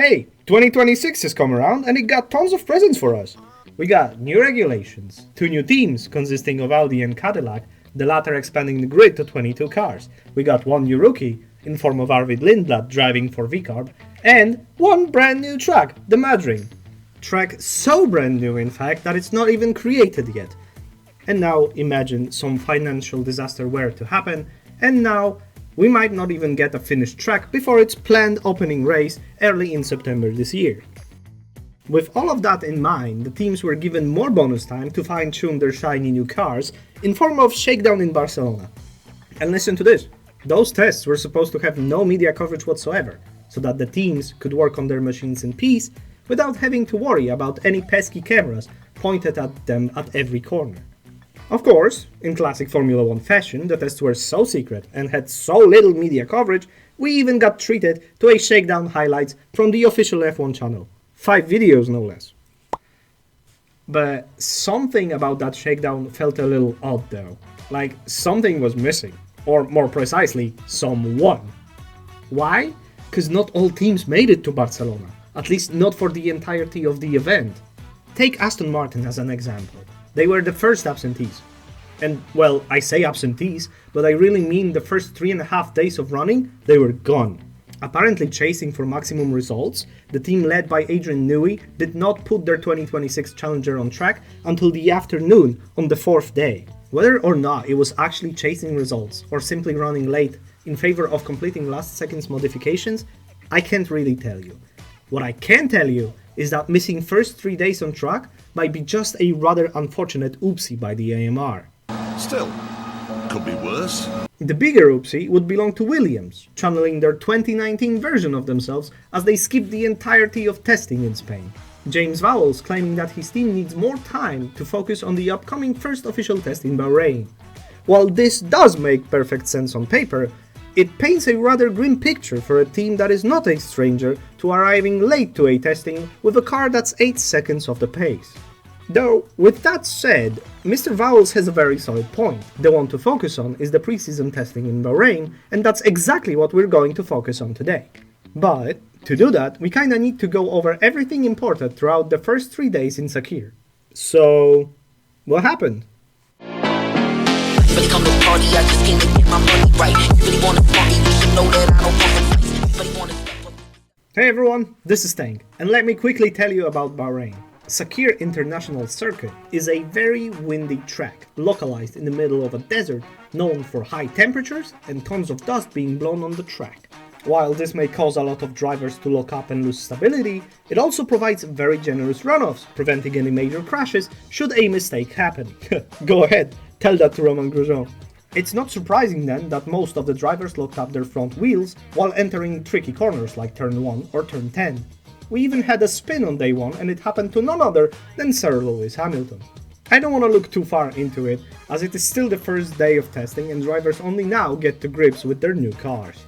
Hey, 2026 has come around and it got tons of presents for us. We got new regulations, 2 new teams consisting of Audi and Cadillac, the latter expanding the grid to 22 cars. We got 1 new rookie in form of Arvid Lindblad driving for VCarb, and 1 brand new track, the Madring. Track so brand new in fact that it's not even created yet. And now imagine some financial disaster were to happen, and now we might not even get a finished track before its planned opening race early in September this year. With all of that in mind, the teams were given more bonus time to fine-tune their shiny new cars in form of shakedown in Barcelona. And listen to this, those tests were supposed to have no media coverage whatsoever, so that the teams could work on their machines in peace without having to worry about any pesky cameras pointed at them at every corner. Of course, in classic Formula 1 fashion, the tests were so secret and had so little media coverage, we even got treated to a shakedown highlights from the official F1 channel. 5 videos no less. But something about that shakedown felt a little odd though. Like something was missing. Or more precisely, someone. Why? Because not all teams made it to Barcelona. At least not for the entirety of the event. Take Aston Martin as an example. They were the first absentees. And, well, I say absentees, but I really mean the first 3.5 days of running, they were gone. Apparently chasing for maximum results, the team led by Adrian Newey did not put their 2026 Challenger on track until the afternoon on the 4th day. Whether or not it was actually chasing results or simply running late in favor of completing last seconds modifications, I can't really tell you. What I can tell you is that missing first 3 days on track might be just a rather unfortunate oopsie by the AMR. Still, could be worse. The bigger oopsie would belong to Williams, channeling their 2019 version of themselves as they skipped the entirety of testing in Spain. James Vowles claiming that his team needs more time to focus on the upcoming first official test in Bahrain. While this does make perfect sense on paper, it paints a rather grim picture for a team that is not a stranger to arriving late to a testing with a car that's 8 seconds off the pace. Though, with that said, Mr. Vowles has a very solid point. The one to focus on is the pre-season testing in Bahrain, and that's exactly what we're going to focus on today. But, to do that, we kinda need to go over everything imported throughout the first 3 days in Sakir. So, what happened? Really come to party, I just came to get my money right. You really wanna party, you should know that I don't compromise. Everybody wanna step up. Hey everyone, this is Tank, and let me quickly tell you about Bahrain. Sakir International Circuit is a very windy track, localized in the middle of a desert, known for high temperatures and tons of dust being blown on the track. While this may cause a lot of drivers to lock up and lose stability, it also provides very generous runoffs, preventing any major crashes should a mistake happen. Go ahead, tell that to Romain Grosjean. It's not surprising then that most of the drivers locked up their front wheels while entering tricky corners like turn 1 or turn 10. We even had a spin on day 1 and it happened to none other than Sir Lewis Hamilton. I don't want to look too far into it, as it is still the first day of testing and drivers only now get to grips with their new cars.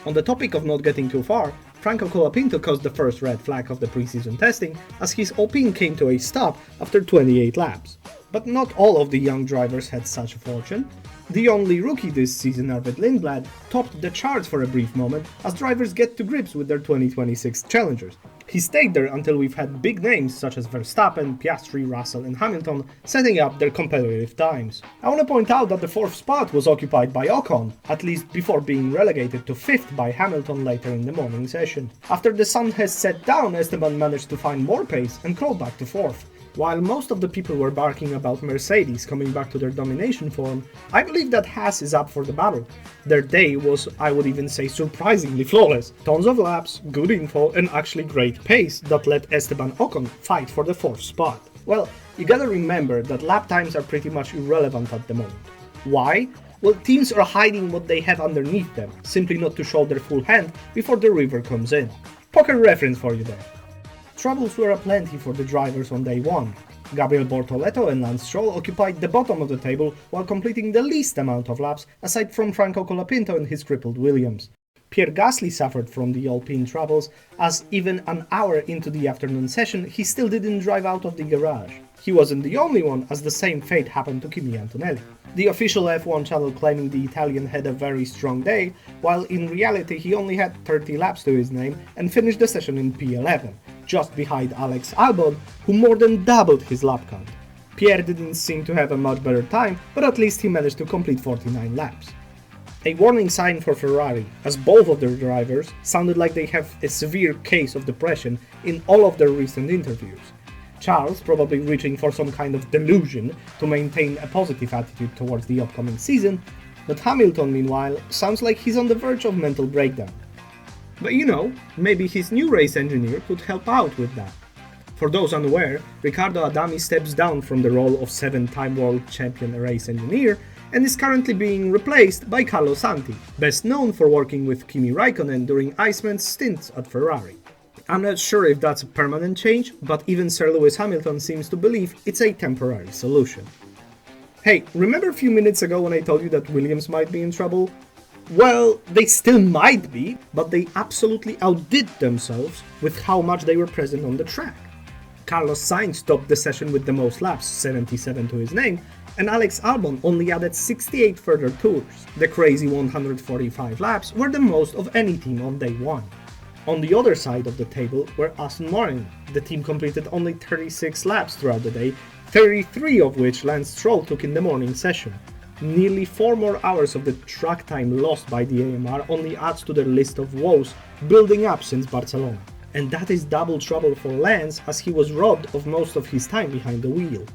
On the topic of not getting too far, Franco Colapinto caused the first red flag of the pre-season testing as his Alpine came to a stop after 28 laps. But not all of the young drivers had such a fortune. The only rookie this season, Arvid Lindblad, topped the charts for a brief moment as drivers get to grips with their 2026 challengers. He stayed there until we've had big names such as Verstappen, Piastri, Russell and Hamilton setting up their competitive times. I want to point out that the 4th spot was occupied by Ocon, at least before being relegated to 5th by Hamilton later in the morning session. After the sun has set down, Esteban managed to find more pace and crawl back to 4th. While most of the people were barking about Mercedes coming back to their domination form, I believe that Haas is up for the battle. Their day was, I would even say, surprisingly flawless. Tons of laps, good info and actually great pace that let Esteban Ocon fight for the 4th spot. Well, you gotta remember that lap times are pretty much irrelevant at the moment. Why? Well, teams are hiding what they have underneath them, simply not to show their full hand before the river comes in. Poker reference for you there. Troubles were aplenty for the drivers on day 1. Gabriel Bortoleto and Lance Stroll occupied the bottom of the table while completing the least amount of laps aside from Franco Colapinto and his crippled Williams. Pierre Gasly suffered from the Alpine troubles, as even an hour into the afternoon session he still didn't drive out of the garage. He wasn't the only one, as the same fate happened to Kimi Antonelli. The official F1 channel claiming the Italian had a very strong day, while in reality he only had 30 laps to his name and finished the session in P11, just behind Alex Albon, who more than doubled his lap count. Pierre didn't seem to have a much better time, but at least he managed to complete 49 laps. A warning sign for Ferrari, as both of their drivers sounded like they have a severe case of depression in all of their recent interviews. Charles probably reaching for some kind of delusion to maintain a positive attitude towards the upcoming season, but Hamilton meanwhile sounds like he's on the verge of mental breakdown. But you know, maybe his new race engineer could help out with that. For those unaware, Riccardo Adami steps down from the role of 7-time world champion race engineer and is currently being replaced by Carlo Santi, best known for working with Kimi Raikkonen during Iceman's stints at Ferrari. I'm not sure if that's a permanent change, but even Sir Lewis Hamilton seems to believe it's a temporary solution. Hey, remember a few minutes ago when I told you that Williams might be in trouble? Well, they still might be, but they absolutely outdid themselves with how much they were present on the track. Carlos Sainz topped the session with the most laps, 77 to his name, and Alex Albon only added 68 further tours. The crazy 145 laps were the most of any team on day one. On the other side of the table were Aston Martin. The team completed only 36 laps throughout the day, 33 of which Lance Stroll took in the morning session. Nearly 4 more hours of the track time lost by the AMR only adds to their list of woes building up since Barcelona. And that is double trouble for Lance, as he was robbed of most of his time behind the wheel.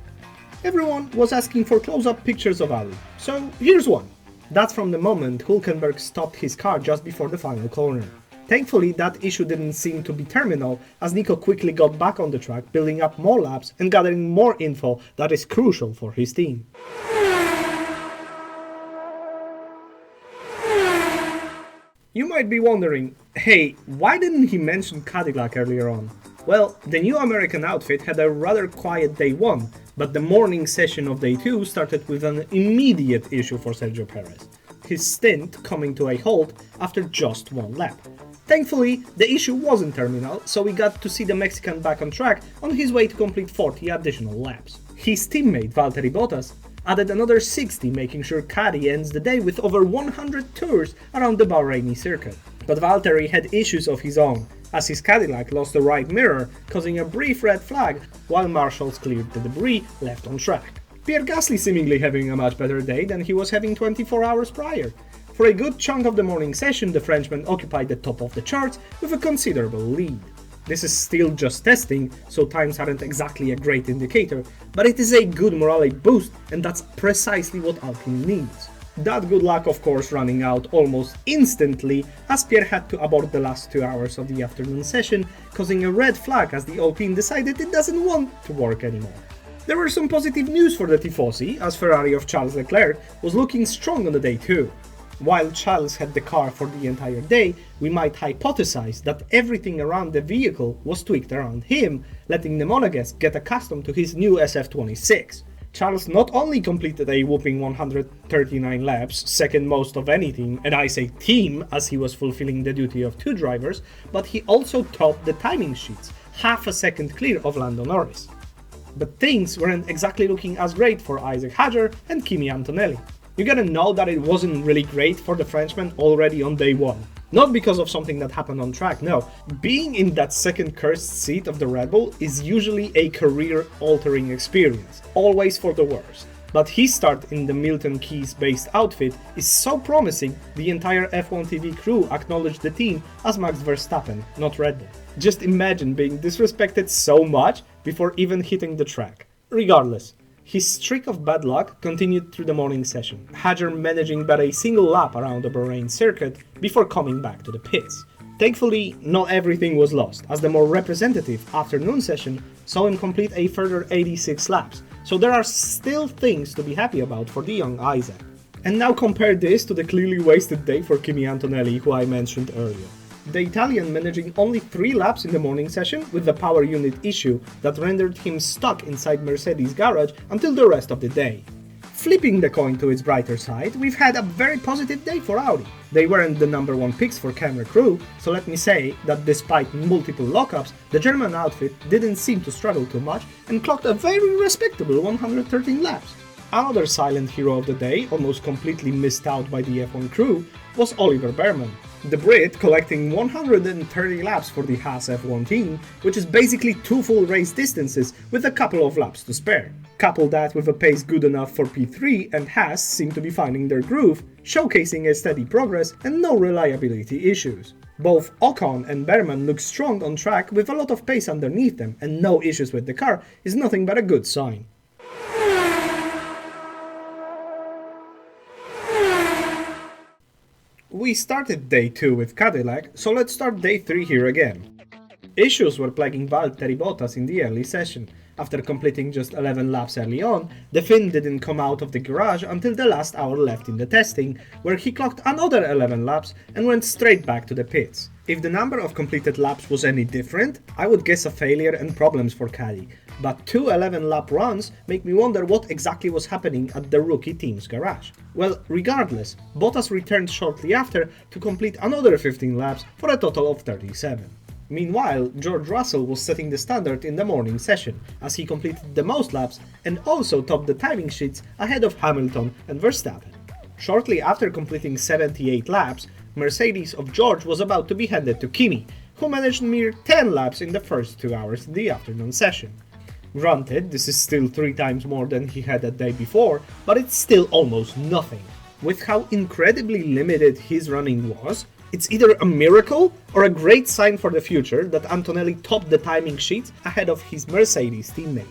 Everyone was asking for close-up pictures of Ali, so here's one. That's from the moment Hülkenberg stopped his car just before the final corner. Thankfully, that issue didn't seem to be terminal, as Nico quickly got back on the track, building up more laps and gathering more info that is crucial for his team. You might be wondering, hey, why didn't he mention Cadillac earlier on? Well, the new American outfit had a rather quiet day 1, but the morning session of day 2 started with an immediate issue for Sergio Perez, his stint coming to a halt after just 1 lap. Thankfully, the issue wasn't terminal, so we got to see the Mexican back on track on his way to complete 40 additional laps. His teammate Valtteri Bottas added another 60, making sure Caddy ends the day with over 100 tours around the Bahraini circuit. But Valtteri had issues of his own, as his Cadillac lost the right mirror, causing a brief red flag, while marshals cleared the debris left on track. Pierre Gasly seemingly having a much better day than he was having 24 hours prior. For a good chunk of the morning session, the Frenchman occupied the top of the charts with a considerable lead. This is still just testing, so times aren't exactly a great indicator, but it is a good morale boost, and that's precisely what Alpine needs. That good luck of course running out almost instantly, as Pierre had to abort the last 2 hours of the afternoon session, causing a red flag as the Alpine decided it doesn't want to work anymore. There were some positive news for the Tifosi, as Ferrari of Charles Leclerc was looking strong on the day too. While Charles had the car for the entire day, we might hypothesize that everything around the vehicle was tweaked around him, letting the Monegasque get accustomed to his new SF26. Charles not only completed a whopping 139 laps, second most of any team, and I say team as he was fulfilling the duty of 2 drivers, but he also topped the timing sheets, half a second clear of Lando Norris. But things weren't exactly looking as great for Isaac Hadjar and Kimi Antonelli. You gotta know that it wasn't really great for the Frenchman already on day 1. Not because of something that happened on track, no. Being in that second cursed seat of the Red Bull is usually a career-altering experience, always for the worse. But his start in the Milton Keynes-based outfit is so promising, the entire F1 TV crew acknowledged the team as Max Verstappen, not Red Bull. Just imagine being disrespected so much before even hitting the track. Regardless, his streak of bad luck continued through the morning session, Hadjar managing but a single lap around the Bahrain circuit before coming back to the pits. Thankfully, not everything was lost, as the more representative afternoon session saw him complete a further 86 laps, so there are still things to be happy about for the young Isaac. And now compare this to the clearly wasted day for Kimi Antonelli, who I mentioned earlier. The Italian managing only 3 laps in the morning session with the power unit issue that rendered him stuck inside Mercedes' garage until the rest of the day. Flipping the coin to its brighter side, we've had a very positive day for Audi. They weren't the number one picks for camera crew, so let me say that despite multiple lockups, the German outfit didn't seem to struggle too much and clocked a very respectable 113 laps. Another silent hero of the day, almost completely missed out by the F1 crew, was Oliver Bearman. The Brit collecting 130 laps for the Haas F1 team, which is basically 2 full race distances with a couple of laps to spare. Couple that with a pace good enough for P3 and Haas seem to be finding their groove, showcasing a steady progress and no reliability issues. Both Ocon and Bearman look strong on track with a lot of pace underneath them, and no issues with the car is nothing but a good sign. We started day 2 with Cadillac, so let's start day 3 here again. Issues were plaguing Valtteri Bottas in the early session. After completing just 11 laps early on, the Finn didn't come out of the garage until the last hour left in the testing, where he clocked another 11 laps and went straight back to the pits. If the number of completed laps was any different, I would guess a failure and problems for Caddy, but 2 11-lap runs make me wonder what exactly was happening at the rookie team's garage. Well, regardless, Bottas returned shortly after to complete another 15 laps for a total of 37. Meanwhile, George Russell was setting the standard in the morning session, as he completed the most laps and also topped the timing sheets ahead of Hamilton and Verstappen. Shortly after completing 78 laps, Mercedes of George was about to be handed to Kimi, who managed mere 10 laps in the first 2 hours in the afternoon session. Granted, this is still 3 times more than he had the day before, but it's still almost nothing. With how incredibly limited his running was, it's either a miracle or a great sign for the future that Antonelli topped the timing sheets ahead of his Mercedes teammate.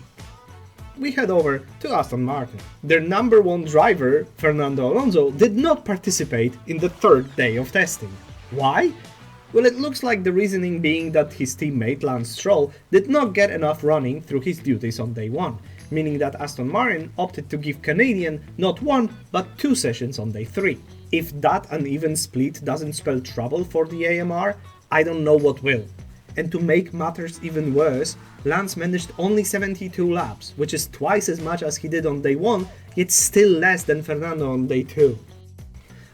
We head over to Aston Martin. Their number 1 driver, Fernando Alonso, did not participate in the 3rd day of testing. Why? Well, it looks like the reasoning being that his teammate Lance Stroll did not get enough running through his duties on day 1, meaning that Aston Martin opted to give Canadian not 1 but 2 sessions on day 3. If that uneven split doesn't spell trouble for the AMR, I don't know what will. And to make matters even worse, Lance managed only 72 laps, which is twice as much as he did on day 1, yet still less than Fernando on day 2.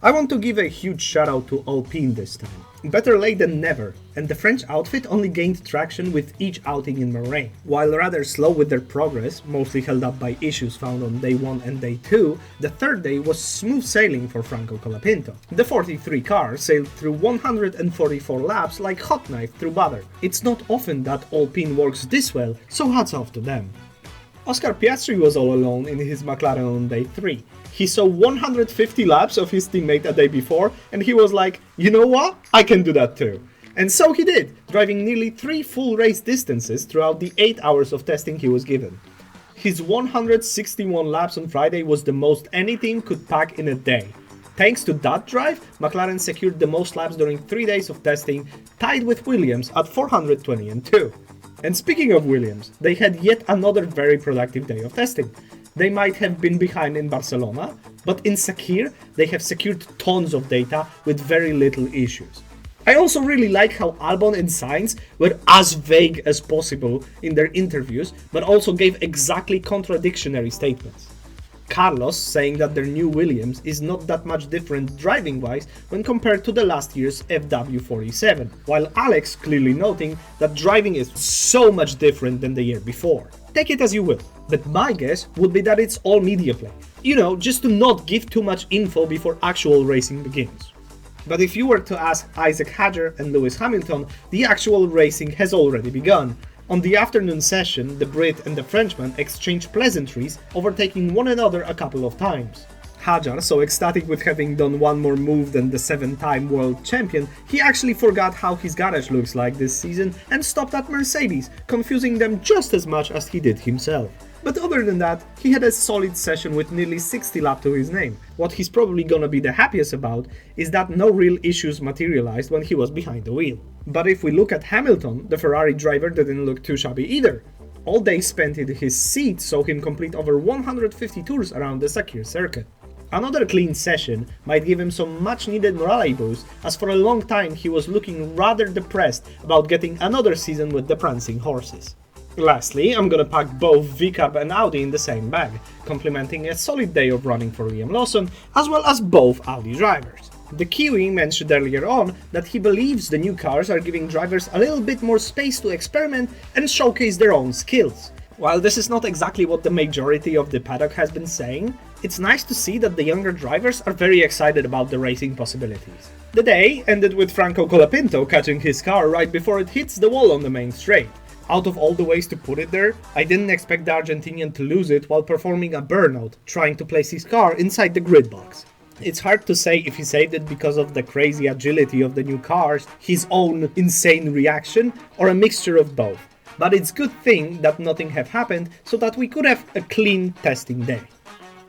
I want to give a huge shout out to Alpine this time. Better late than never, and the French outfit only gained traction with each outing in Bahrain. While rather slow with their progress, mostly held up by issues found on day 1 and day 2, the 3rd day was smooth sailing for Franco Colapinto. The 43 car sailed through 144 laps like hot knife through butter. It's not often that Alpine works this well, so hats off to them. Oscar Piastri was all alone in his McLaren on day 3. He saw 150 laps of his teammate a day before, and he was like, you know what, I can do that too. And so he did, driving nearly 3 full race distances throughout the 8 hours of testing he was given. His 161 laps on Friday was the most any team could pack in a day. Thanks to that drive, McLaren secured the most laps during 3 days of testing, tied with Williams at 420-2. And speaking of Williams, they had yet another very productive day of testing. They might have been behind in Barcelona, but in Sakir, they have secured tons of data with very little issues. I also really like how Albon and Sainz were as vague as possible in their interviews, but also gave exactly contradictory statements. Carlos saying that their new Williams is not that much different driving-wise when compared to the last year's FW47, while Alex clearly noting that driving is so much different than the year before. Take it as you will, but my guess would be that it's all media play. You know, just to not give too much info before actual racing begins. But if you were to ask Isaac Hadjar and Lewis Hamilton, the actual racing has already begun. On the afternoon session, the Brit and the Frenchman exchanged pleasantries, overtaking one another a couple of times. Hadjar, so ecstatic with having done one more move than the 7-time world champion, he actually forgot how his garage looks like this season and stopped at Mercedes, confusing them just as much as he did himself. But other than that, he had a solid session with nearly 60 laps to his name. What he's probably gonna be the happiest about is that no real issues materialized when he was behind the wheel. But if we look at Hamilton, the Ferrari driver didn't look too shabby either. All day spent in his seat saw him complete over 150 tours around the Sakir circuit. Another clean session might give him some much needed morale boost, as for a long time he was looking rather depressed about getting another season with the prancing horses. Lastly, I'm gonna pack both VCAP and Audi in the same bag, complementing a solid day of running for Liam Lawson, as well as both Audi drivers. The Kiwi mentioned earlier on that he believes the new cars are giving drivers a little bit more space to experiment and showcase their own skills. While this is not exactly what the majority of the paddock has been saying, it's nice to see that the younger drivers are very excited about the racing possibilities. The day ended with Franco Colapinto catching his car right before it hits the wall on the main straight. Out of all the ways to put it there, I didn't expect the Argentinian to lose it while performing a burnout, trying to place his car inside the grid box. It's hard to say if he saved it because of the crazy agility of the new cars, his own insane reaction, or a mixture of both. But it's good thing that nothing have happened so that we could have a clean testing day.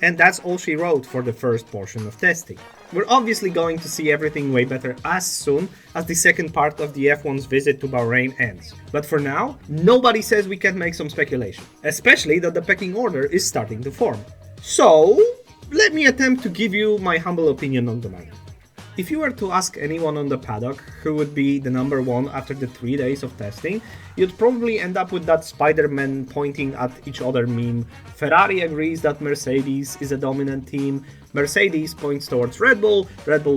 And that's all she wrote for the first portion of testing. We're obviously going to see everything way better as soon as the second part of the F1's visit to Bahrain ends. But for now, nobody says we can't make some speculation, especially that the pecking order is starting to form. So, let me attempt to give you my humble opinion on the matter. If you were to ask anyone on the paddock who would be the number one after the 3 days of testing, you'd probably end up with that Spider-Man pointing at each other meme. Ferrari agrees that Mercedes is a dominant team, Mercedes points towards Red Bull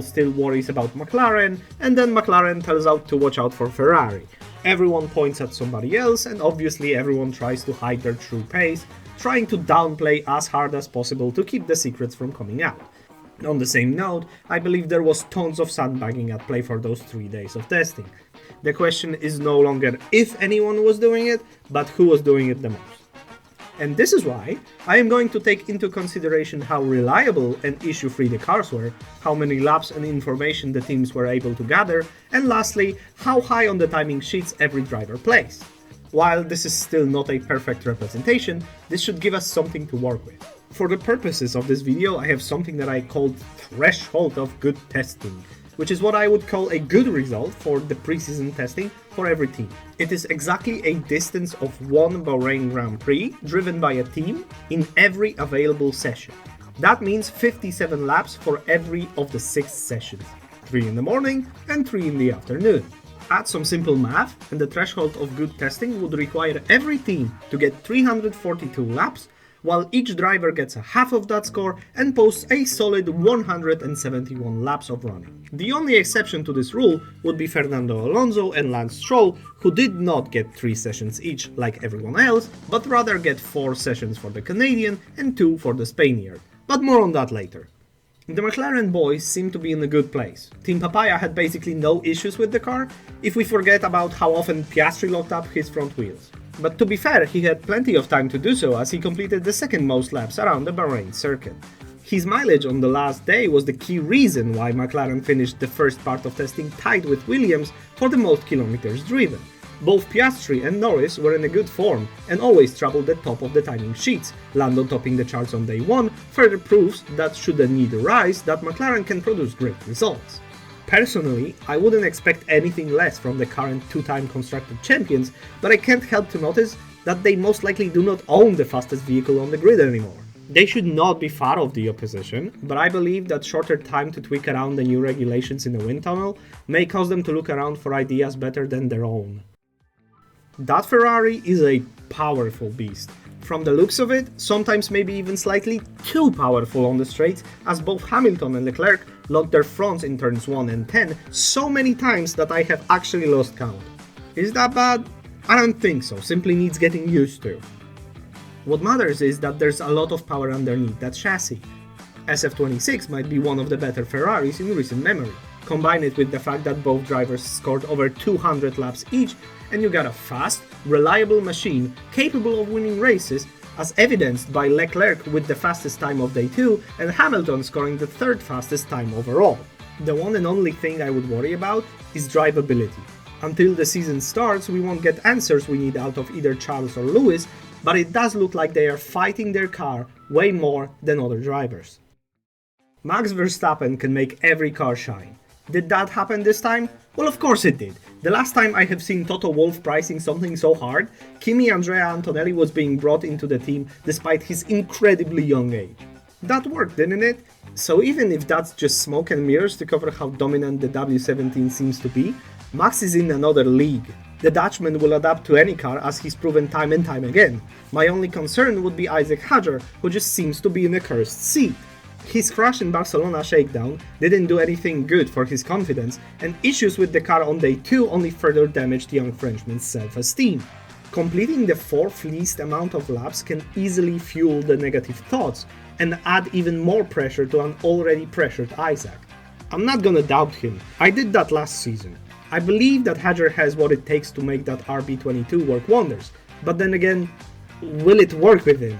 still worries about McLaren, and then McLaren tells out to watch out for Ferrari. Everyone points at somebody else, and obviously everyone tries to hide their true pace, trying to downplay as hard as possible to keep the secrets from coming out. On the same note, I believe there was tons of sandbagging at play for those 3 days of testing. The question is no longer if anyone was doing it, but who was doing it the most. And this is why I am going to take into consideration how reliable and issue-free the cars were, how many laps and information the teams were able to gather, and lastly, how high on the timing sheets every driver placed. While this is still not a perfect representation, this should give us something to work with. For the purposes of this video, I have something that I called threshold of good testing, which is what I would call a good result for the pre-season testing for every team. It is exactly a distance of one Bahrain Grand Prix driven by a team in every available session. That means 57 laps for every of the 6 sessions, 3 in the morning and 3 in the afternoon. Add some simple math and the threshold of good testing would require every team to get 342 laps, while each driver gets a half of that score and posts a solid 171 laps of running. The only exception to this rule would be Fernando Alonso and Lance Stroll, who did not get 3 sessions each like everyone else, but rather get 4 sessions for the Canadian and 2 for the Spaniard. But more on that later. The McLaren boys seem to be in a good place. Team Papaya had basically no issues with the car, if we forget about how often Piastri locked up his front wheels. But to be fair, he had plenty of time to do so as he completed the second most laps around the Bahrain circuit. His mileage on the last day was the key reason why McLaren finished the first part of testing tied with Williams for the most kilometers driven. Both Piastri and Norris were in a good form and always troubled the top of the timing sheets. Lando topping the charts on day 1 further proves that should the need arise that McLaren can produce great results. Personally, I wouldn't expect anything less from the current 2-time Constructor Champions, but I can't help to notice that they most likely do not own the fastest vehicle on the grid anymore. They should not be far off the opposition, but I believe that shorter time to tweak around the new regulations in the wind tunnel may cause them to look around for ideas better than their own. That Ferrari is a powerful beast. From the looks of it, sometimes maybe even slightly too powerful on the straights, as both Hamilton and Leclerc locked their fronts in turns 1 and 10 so many times that I have actually lost count. Is that bad? I don't think so, simply needs getting used to. What matters is that there's a lot of power underneath that chassis. SF26 might be one of the better Ferraris in recent memory. Combine it with the fact that both drivers scored over 200 laps each, and you got a fast, reliable machine capable of winning races, as evidenced by Leclerc with the fastest time of day 2 and Hamilton scoring the 3rd fastest time overall. The one and only thing I would worry about is drivability. Until the season starts, we won't get answers we need out of either Charles or Lewis, but it does look like they are fighting their car way more than other drivers. Max Verstappen can make every car shine. Did that happen this time? Well, of course it did. The last time I have seen Toto Wolff pricing something so hard, Kimi Andrea Antonelli was being brought into the team despite his incredibly young age. That worked, didn't it? So even if that's just smoke and mirrors to cover how dominant the W17 seems to be, Max is in another league. The Dutchman will adapt to any car as he's proven time and time again. My only concern would be Isaac Hadjar, who just seems to be in a cursed seat. His crash in Barcelona shakedown didn't do anything good for his confidence, and issues with the car on day 2 only further damaged young Frenchman's self-esteem. Completing the 4th least amount of laps can easily fuel the negative thoughts and add even more pressure to an already pressured Isaac. I'm not gonna doubt him, I did that last season. I believe that Hadjar has what it takes to make that RB22 work wonders, but then again, will it work with him?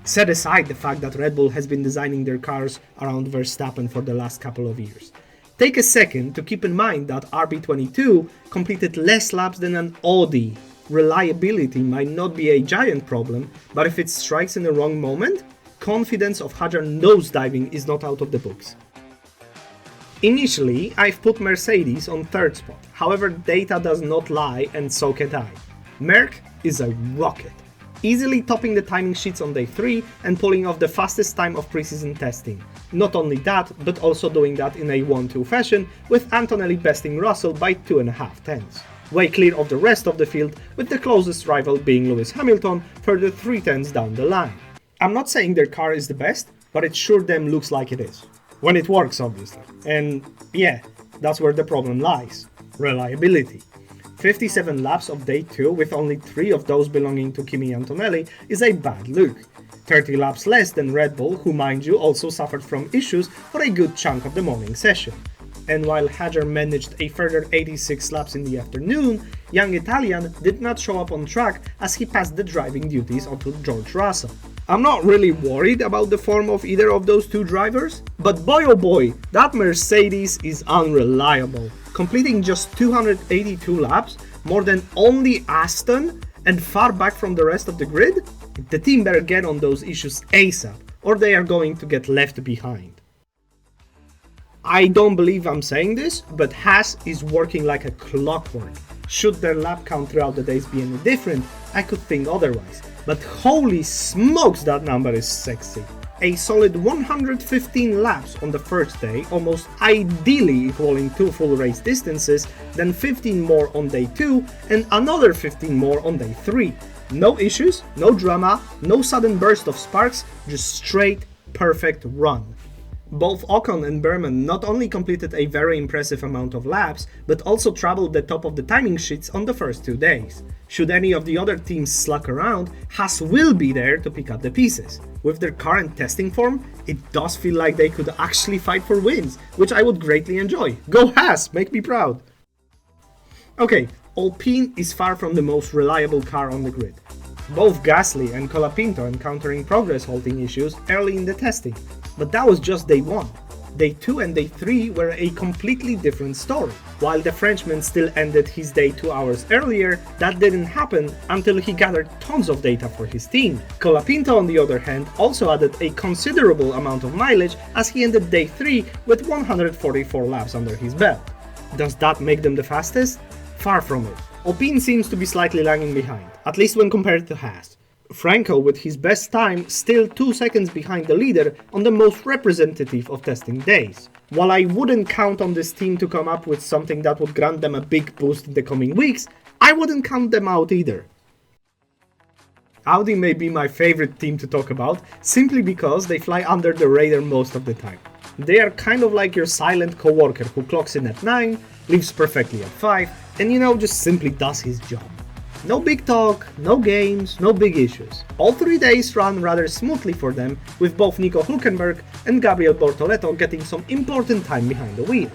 Set aside the fact that Red Bull has been designing their cars around Verstappen for the last couple of years. Take a second to keep in mind that RB22 completed less laps than an Audi. Reliability might not be a giant problem, but if it strikes in the wrong moment, confidence of Hadjar nosediving is not out of the books. Initially, I've put Mercedes on 3rd spot, however data does not lie and so can I. Merc is a rocket, easily topping the timing sheets on day 3 and pulling off the fastest time of preseason testing. Not only that, but also doing that in a 1-2 fashion, with Antonelli besting Russell by 2.5 tenths. Way clear of the rest of the field, with the closest rival being Lewis Hamilton further 3 tenths down the line. I'm not saying their car is the best, but it sure damn looks like it is. When it works, obviously. And yeah, that's where the problem lies. Reliability. 57 laps of day 2 with only 3 of those belonging to Kimi Antonelli is a bad look. 30 laps less than Red Bull, who mind you also suffered from issues for a good chunk of the morning session. And while Hadjar managed a further 86 laps in the afternoon, young Italian did not show up on track as he passed the driving duties onto George Russell. I'm not really worried about the form of either of those two drivers, but boy oh boy, that Mercedes is unreliable. Completing just 282 laps, more than only Aston, and far back from the rest of the grid? The team better get on those issues ASAP, or they are going to get left behind. I don't believe I'm saying this, but Haas is working like a clockwork. Should their lap count throughout the days be any different, I could think otherwise. But holy smokes, that number is sexy. A solid 115 laps on the first day, almost ideally equaling 2 full race distances, then 15 more on day 2 and another 15 more on day 3. No issues, no drama, no sudden burst of sparks, just straight perfect run. Both Ocon and Berman not only completed a very impressive amount of laps, but also traveled the top of the timing sheets on the first 2 days. Should any of the other teams slack around, Haas will be there to pick up the pieces. With their current testing form, it does feel like they could actually fight for wins, which I would greatly enjoy. Go Haas, make me proud! Okay, Alpine is far from the most reliable car on the grid. Both Gasly and Colapinto encountering progress halting issues early in the testing, but that was just day 1. Day 2 and day 3 were a completely different story. While the Frenchman still ended his day 2 hours earlier, that didn't happen until he gathered tons of data for his team. Colapinto, on the other hand, also added a considerable amount of mileage as he ended day 3 with 144 laps under his belt. Does that make them the fastest? Far from it. Alpine seems to be slightly lagging behind, at least when compared to Haas. Franco, with his best time, still 2 seconds behind the leader on the most representative of testing days. While I wouldn't count on this team to come up with something that would grant them a big boost in the coming weeks, I wouldn't count them out either. Audi may be my favorite team to talk about, simply because they fly under the radar most of the time. They are kind of like your silent coworker who clocks in at 9, leaves perfectly at 5, and just simply does his job. No big talk, no games, no big issues. All 3 days run rather smoothly for them, with both Nico Hülkenberg and Gabriel Bortoleto getting some important time behind the wheel.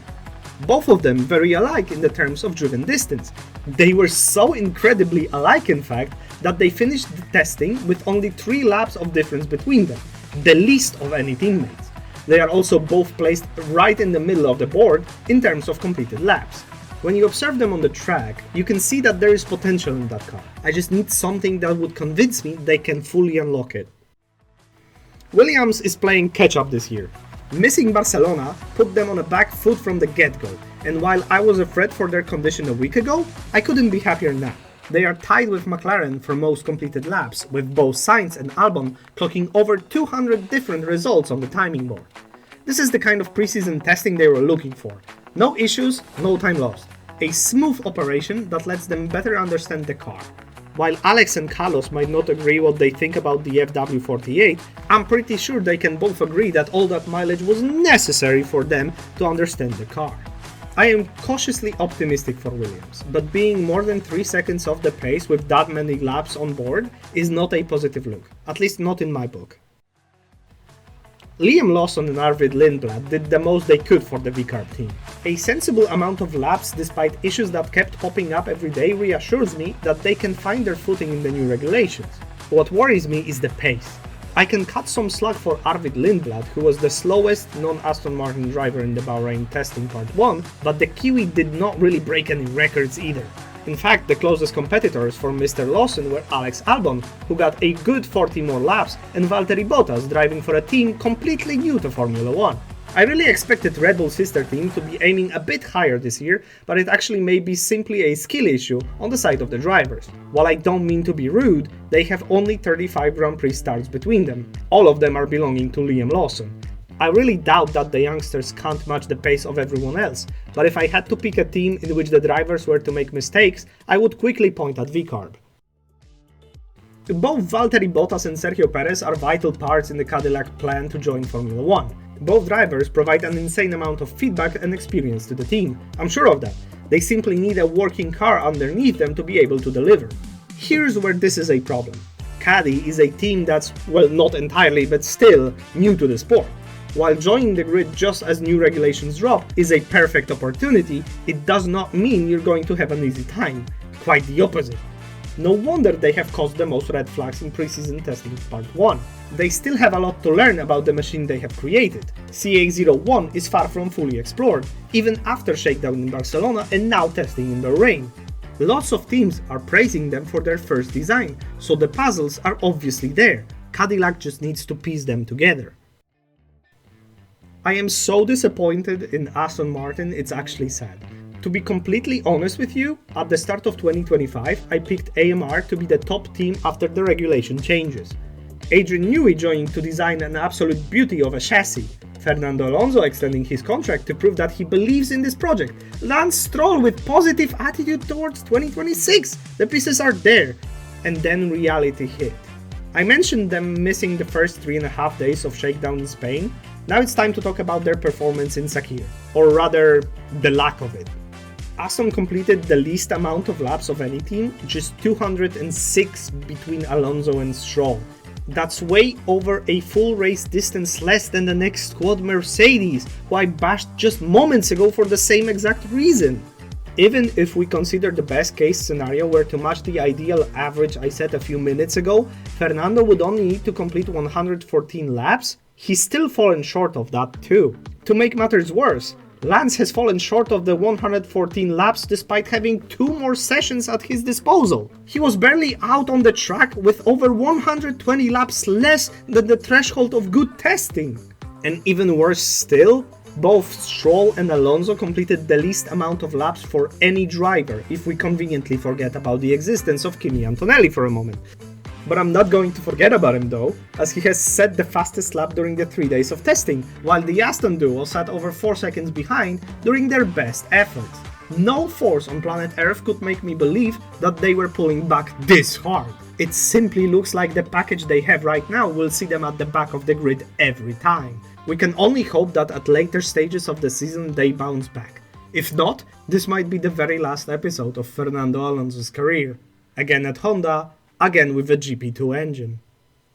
Both of them very alike in the terms of driven distance. They were so incredibly alike in fact, that they finished the testing with only 3 laps of difference between them, the least of any teammates. They are also both placed right in the middle of the board in terms of completed laps. When you observe them on the track, you can see that there is potential in that car. I just need something that would convince me they can fully unlock it. Williams is playing catch-up this year. Missing Barcelona put them on a back foot from the get-go, and while I was afraid for their condition a week ago, I couldn't be happier now. They are tied with McLaren for most completed laps, with both Sainz and Albon clocking over 200 different results on the timing board. This is the kind of preseason testing they were looking for. No issues, no time lost. a smooth operation that lets them better understand the car. While Alex and Carlos might not agree what they think about the FW48, I'm pretty sure they can both agree that all that mileage was necessary for them to understand the car. I am cautiously optimistic for Williams, but being more than 3 seconds off the pace with that many laps on board is not a positive look, at least not in my book. Liam Lawson and Arvid Lindblad did the most they could for the VCARB team. A sensible amount of laps despite issues that kept popping up every day reassures me that they can find their footing in the new regulations. What worries me is the pace. I can cut some slack for Arvid Lindblad, who was the slowest non-Aston Martin driver in the Bahrain testing part 1, but the Kiwi did not really break any records either. In fact, the closest competitors for Mr. Lawson were Alex Albon, who got a good 40 more laps, and Valtteri Bottas driving for a team completely new to Formula 1. I really expected Red Bull's sister team to be aiming a bit higher this year, but it actually may be simply a skill issue on the side of the drivers. While I don't mean to be rude, they have only 35 Grand Prix starts between them. All of them are belonging to Liam Lawson. I really doubt that the youngsters can't match the pace of everyone else, but if I had to pick a team in which the drivers were to make mistakes, I would quickly point at VCARB. Both Valtteri Bottas and Sergio Perez are vital parts in the Cadillac plan to join Formula 1. Both drivers provide an insane amount of feedback and experience to the team, I'm sure of that. They simply need a working car underneath them to be able to deliver. Here's where this is a problem. Caddy is a team that's, well, not entirely, but still, new to the sport. While joining the grid just as new regulations drop is a perfect opportunity, it does not mean you're going to have an easy time. Quite the opposite. No wonder they have caused the most red flags in pre-season testing part 1. They still have a lot to learn about the machine they have created. CA01 is far from fully explored, even after shakedown in Barcelona and now testing in Bahrain. Lots of teams are praising them for their first design, so the puzzles are obviously there. Cadillac just needs to piece them together. I am so disappointed in Aston Martin, it's actually sad. To be completely honest with you, at the start of 2025, I picked AMR to be the top team after the regulation changes. Adrian Newey joining to design an absolute beauty of a chassis, Fernando Alonso extending his contract to prove that he believes in this project, Lance Stroll with positive attitude towards 2026, the pieces are there, and then reality hit. I mentioned them missing the first 3.5 days of shakedown in Spain. Now it's time to talk about their performance in Sakir, or rather, the lack of it. Aston completed the least amount of laps of any team, just 206 between Alonso and Stroll. That's way over a full race distance less than the next squad Mercedes, who I bashed just moments ago for the same exact reason. Even if we consider the best case scenario were to match the ideal average I said a few minutes ago, Fernando would only need to complete 114 laps. He's still fallen short of that too. To make matters worse, Lance has fallen short of the 114 laps despite having 2 more sessions at his disposal. He was barely out on the track with over 120 laps less than the threshold of good testing. And even worse still, both Stroll and Alonso completed the least amount of laps for any driver if we conveniently forget about the existence of Kimi Antonelli for a moment. But I'm not going to forget about him though, as he has set the fastest lap during the 3 days of testing, while the Aston duo sat over 4 seconds behind during their best efforts. No force on planet Earth could make me believe that they were pulling back this hard. It simply looks like the package they have right now will see them at the back of the grid every time. We can only hope that at later stages of the season they bounce back. If not, this might be the very last episode of Fernando Alonso's career. Again at Honda, again with a GP2 engine.